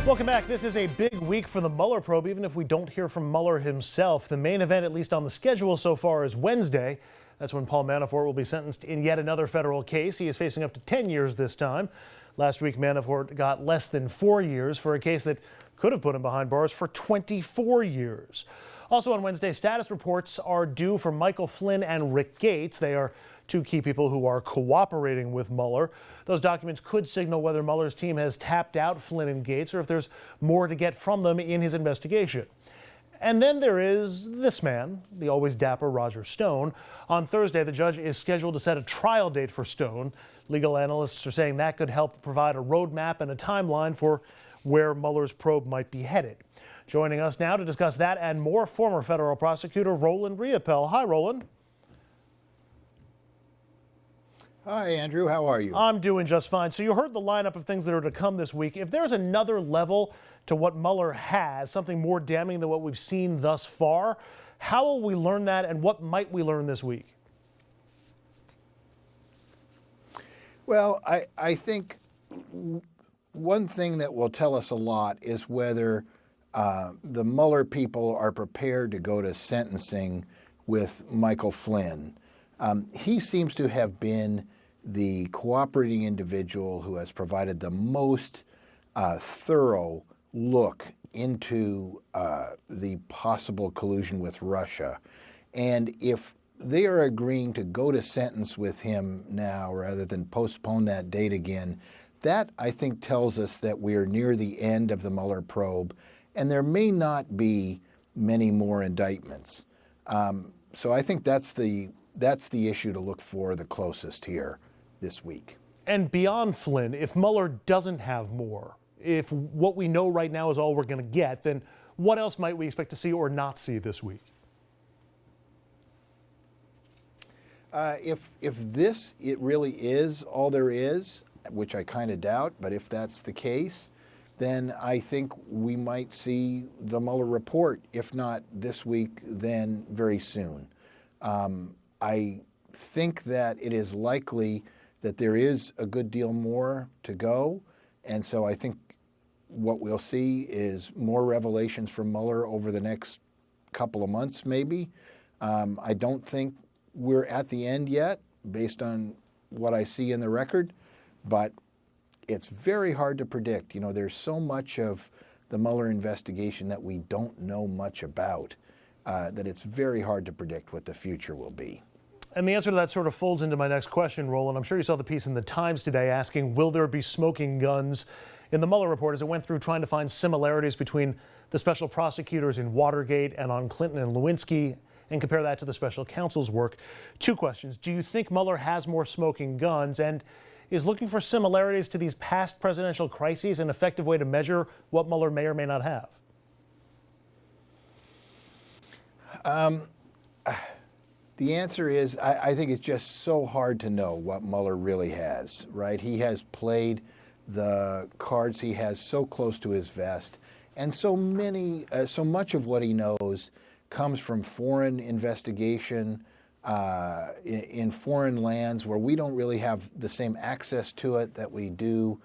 Welcome back. This is a big week for the Mueller probe, even if we don't hear from Mueller himself. The main event, at least on the schedule so far, is Wednesday. That's when Paul Manafort will be sentenced in yet another federal case. He is facing up to 10 years this time. Last week, Manafort got less than 4 years for a case that could have put him behind bars for 24 years. Also on Wednesday, status reports are due for Michael Flynn and Rick Gates. They are two key people who are cooperating with Mueller. Those documents could signal whether Mueller's team has tapped out Flynn and Gates or if there's more to get from them in his investigation. And then there is this man, the always dapper Roger Stone. On Thursday, the judge is scheduled to set a trial date for Stone. Legal analysts are saying that could help provide a roadmap and a timeline for where Mueller's probe might be headed. Joining us now to discuss that and more, former federal prosecutor Roland Riopel. Hi, Roland. Hi, Andrew. How are you? I'm doing just fine. So you heard the lineup of things that are to come this week. If there's another level to what Mueller has, something more damning than what we've seen thus far, how will we learn that and what might we learn this week? Well, I think one thing that will tell us a lot is whether the Mueller people are prepared to go to sentencing with Michael Flynn. He seems to have been the cooperating individual who has provided the most thorough look into the possible collusion with Russia. And if they are agreeing to go to sentence with him now rather than postpone that date again, that I think tells us that we are near the end of the Mueller probe, and there may not be many more indictments. So I think that's the issue to look for the closest here this week. And beyond Flynn, if Mueller doesn't have more, if what we know right now is all we're going to get, then what else might we expect to see or not see this week? If it really is all there is, which I kind of doubt, but if that's the case, then I think we might see the Mueller report, if not this week, then very soon. I think that it is likely that there is a good deal more to go, and so I think what we'll see is more revelations from Mueller over the next couple of months, maybe. I don't think we're at the end yet, based on what I see in the record, but it's very hard to predict. You know, there's so much of the Mueller investigation that we don't know much about, that it's very hard to predict what the future will be. And the answer to that sort of folds into my next question, Roland. I'm sure you saw the piece in the Times today asking, will there be smoking guns in the Mueller report, as it went through trying to find similarities between the special prosecutors in Watergate and on Clinton and Lewinsky, and compare that to the special counsel's work. Two questions. Do you think Mueller has more smoking guns, and is looking for similarities to these past presidential crises an effective way to measure what Mueller may or may not have? The answer is, I think it's just so hard to know what Mueller really has, right? He has played the cards he has so close to his vest, and so much of what he knows comes from foreign investigation in foreign lands where we don't really have the same access to it that we do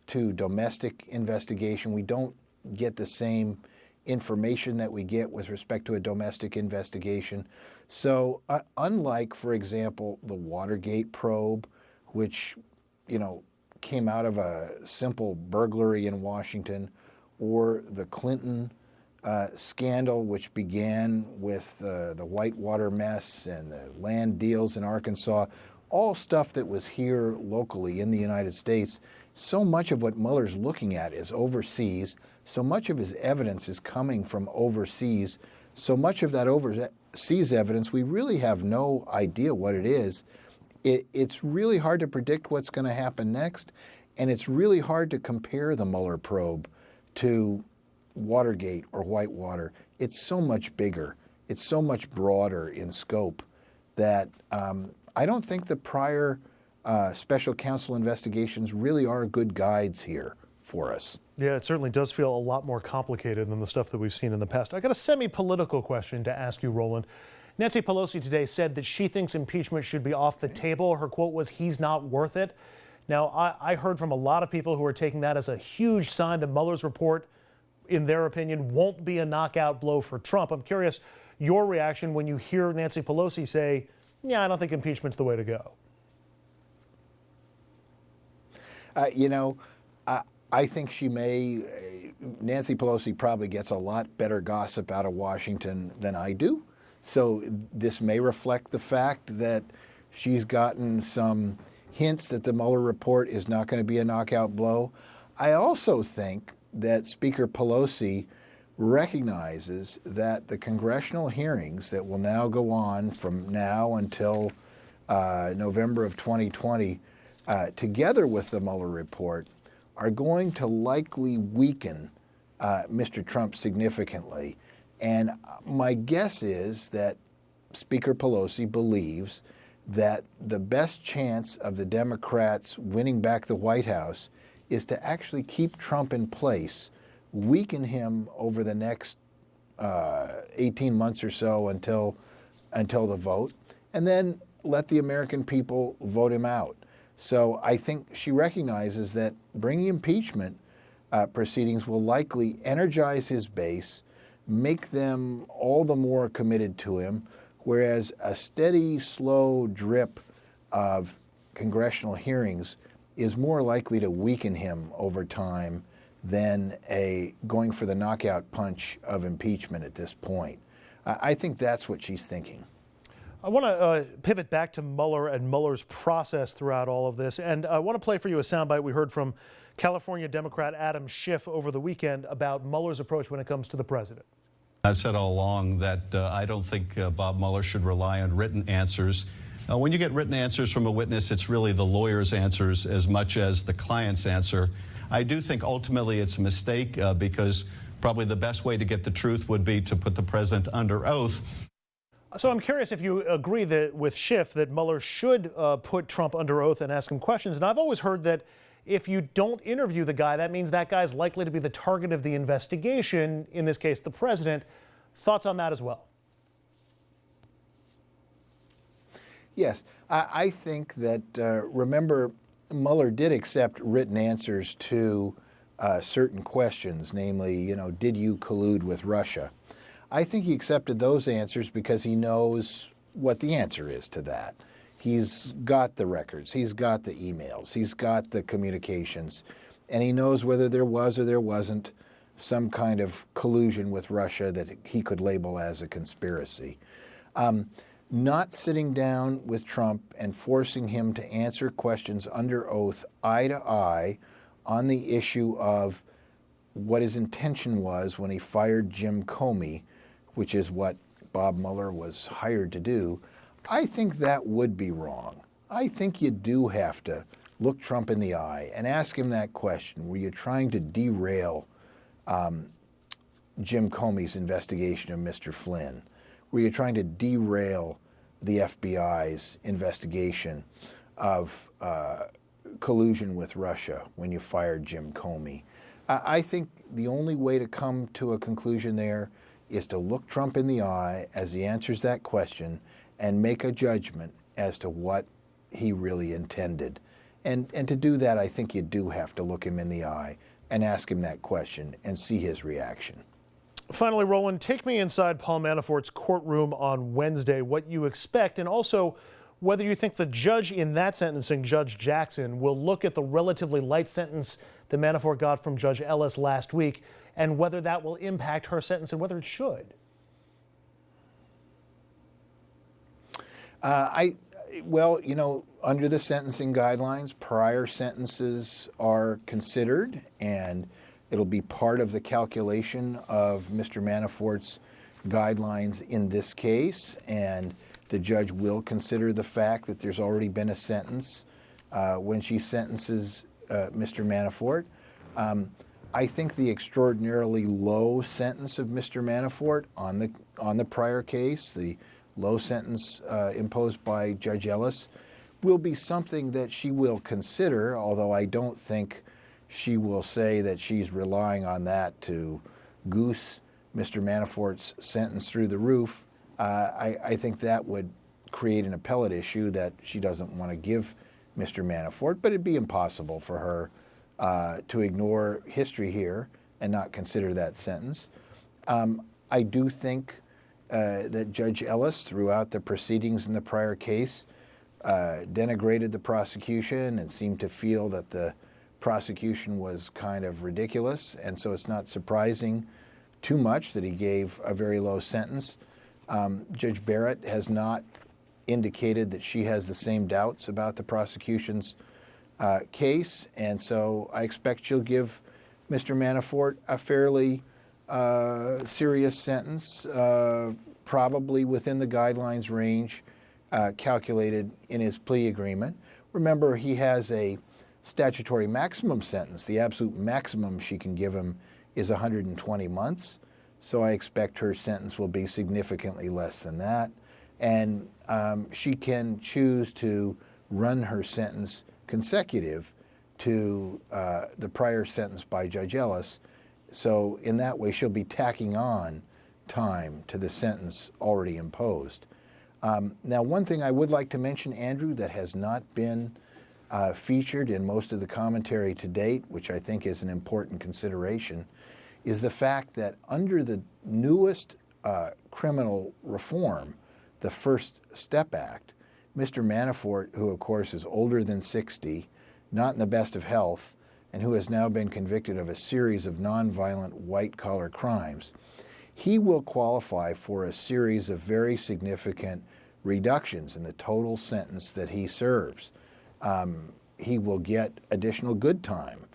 to domestic investigation. We don't get the same information that we get with respect to a domestic investigation. So unlike, for example, the Watergate probe, which, you know, came out of a simple burglary in Washington, or the Clinton scandal, which began with the Whitewater mess and the land deals in Arkansas, all stuff that was here locally in the United States. So much of what Mueller's looking at is overseas. So much of his evidence is coming from overseas. So much of that overseas evidence, we really have no idea what it is. It's really hard to predict what's going to happen next, and it's really hard to compare the Mueller probe to Watergate or Whitewater. It's so much bigger. It's so much broader in scope that I don't think the prior special counsel investigations really are good guides here for us. Yeah, it certainly does feel a lot more complicated than the stuff that we've seen in the past. I got a semi-political question to ask you, Roland. Nancy Pelosi today said that she thinks impeachment should be off the table. Her quote was, "He's not worth it." Now, I heard from a lot of people who are taking that as a huge sign that Mueller's report, in their opinion, won't be a knockout blow for Trump. I'm curious your reaction when you hear Nancy Pelosi say, yeah, I don't think impeachment's the way to go. I think she may. Nancy Pelosi probably gets a lot better gossip out of Washington than I do. So this may reflect the fact that she's gotten some hints that the Mueller report is not going to be a knockout blow. I also think that Speaker Pelosi recognizes that the congressional hearings that will now go on from now until November of 2020, together with the Mueller report, are going to likely weaken Mr. Trump significantly. And my guess is that Speaker Pelosi believes that the best chance of the Democrats winning back the White House is to actually keep Trump in place, weaken him over the next 18 months or so until the vote, and then let the American people vote him out. So I think she recognizes that bringing impeachment proceedings will likely energize his base, make them all the more committed to him, whereas a steady, slow drip of congressional hearings is more likely to weaken him over time than going for the knockout punch of impeachment at this point. I think that's what she's thinking. I want to pivot back to Mueller and Mueller's process throughout all of this. And I want to play for you a soundbite we heard from California Democrat Adam Schiff over the weekend about Mueller's approach when it comes to the president. I've said all along that I don't think Bob Mueller should rely on written answers. When you get written answers from a witness, it's really the lawyer's answers as much as the client's answer. I do think ultimately it's a mistake because probably the best way to get the truth would be to put the president under oath. So I'm curious if you agree that with Schiff that Mueller should put Trump under oath and ask him questions. And I've always heard that if you don't interview the guy, that means that guy's likely to be the target of the investigation, in this case, the president. Thoughts on that as well? Yes, I think that, remember, Mueller did accept written answers to certain questions, namely, did you collude with Russia? I think he accepted those answers because he knows what the answer is to that. He's got the records, he's got the emails, he's got the communications, and he knows whether there was or there wasn't some kind of collusion with Russia that he could label as a conspiracy. Not sitting down with Trump and forcing him to answer questions under oath, eye to eye, on the issue of what his intention was when he fired Jim Comey, which is what Bob Mueller was hired to do, I think that would be wrong. I think you do have to look Trump in the eye and ask him that question. Were you trying to derail Jim Comey's investigation of Mr. Flynn? Were you trying to derail the FBI's investigation of collusion with Russia when you fired Jim Comey? I think the only way to come to a conclusion there is to look Trump in the eye as he answers that question and make a judgment as to what he really intended. And to do that, I think you do have to look him in the eye and ask him that question and see his reaction. Finally, Roland, take me inside Paul Manafort's courtroom on Wednesday, what you expect, and also whether you think the judge in that sentencing, Judge Jackson, will look at the relatively light sentence that Manafort got from Judge Ellis last week, and whether that will impact her sentence and whether it should. Well, under the sentencing guidelines, prior sentences are considered, and it'll be part of the calculation of Mr. Manafort's guidelines in this case, and the judge will consider the fact that there's already been a sentence when she sentences Mr. Manafort. I think the extraordinarily low sentence of Mr. Manafort on the prior case, the low sentence imposed by Judge Ellis, will be something that she will consider, although I don't think she will say that she's relying on that to goose Mr. Manafort's sentence through the roof. I think that would create an appellate issue that she doesn't want to give Mr. Manafort, but it'd be impossible for her to ignore history here and not consider that sentence. I do think that Judge Ellis, throughout the proceedings in the prior case, denigrated the prosecution and seemed to feel that the prosecution was kind of ridiculous, and so it's not surprising too much that he gave a very low sentence. Judge Barrett has not indicated that she has the same doubts about the prosecution's case, and so I expect she'll give Mr. Manafort a fairly serious sentence, probably within the guidelines range calculated in his plea agreement. Remember, he has a statutory maximum sentence. The absolute maximum she can give him is 120 months, so I expect her sentence will be significantly less than that. And she can choose to run her sentence consecutive to the prior sentence by Judge Ellis. So in that way, she'll be tacking on time to the sentence already imposed. Now, one thing I would like to mention, Andrew, that has not been featured in most of the commentary to date, which I think is an important consideration, is the fact that under the newest criminal reform, the First Step Act, Mr. Manafort, who of course is older than 60, not in the best of health, and who has now been convicted of a series of nonviolent white-collar crimes, he will qualify for a series of very significant reductions in the total sentence that he serves. He will get additional good time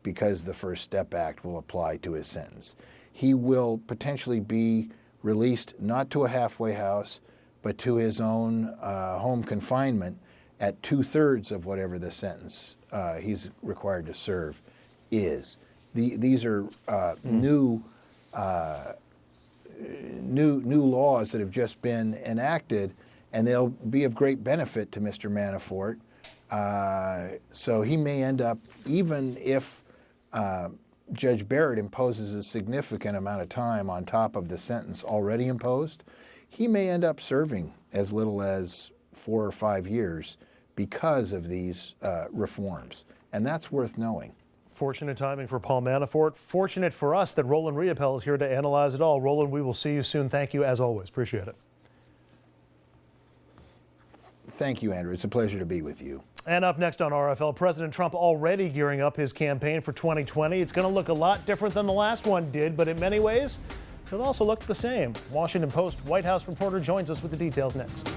because the First Step Act will apply to his sentence. He will potentially be released not to a halfway house, but to his own home confinement at 2/3 of whatever the sentence he's required to serve is. These are new laws that have just been enacted, and they'll be of great benefit to Mr. Manafort. So he may end up, even if Judge Barrett imposes a significant amount of time on top of the sentence already imposed, he may end up serving as little as 4 or 5 years because of these reforms. And that's worth knowing. Fortunate timing for Paul Manafort. Fortunate for us that Roland Riopel is here to analyze it all. Roland, we will see you soon. Thank you as always. Appreciate it. Thank you, Andrew. It's a pleasure to be with you. And up next on RFL, President Trump already gearing up his campaign for 2020. It's going to look a lot different than the last one did, but in many ways, it'll also look the same. Washington Post White House reporter joins us with the details next.